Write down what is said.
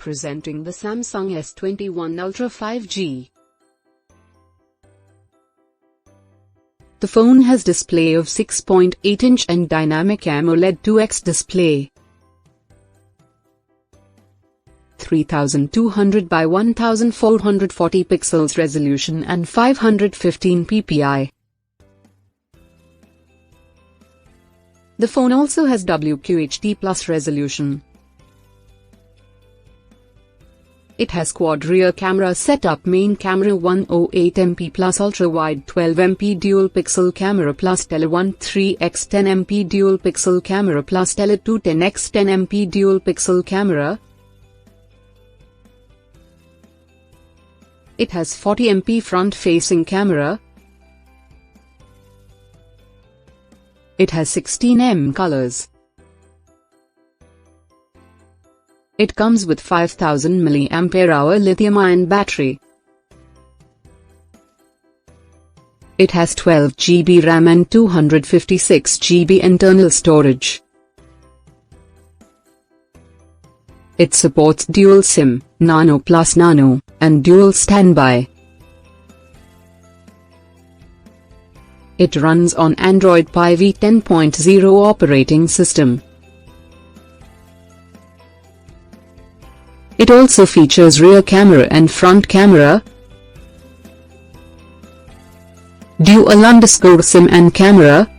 Presenting the Samsung S21 Ultra 5G. The phone has display of 6.8-inch and dynamic AMOLED 2x display. 3200 by 1440 pixels resolution and 515 ppi. The phone also has WQHD plus resolution. It has quad rear camera setup, main camera 108MP plus ultra-wide 12MP dual pixel camera plus tele1 3x 10MP dual pixel camera plus tele2 10x 10MP dual pixel camera. It has 40MP front-facing camera. It has 16 colors. It comes with 5000 mAh lithium-ion battery. It has 12 GB RAM and 256 GB internal storage. It supports dual SIM, nano plus nano, and dual standby. It runs on Android Pie v10.0 operating system. It also features rear camera and front camera, dual SIM and camera,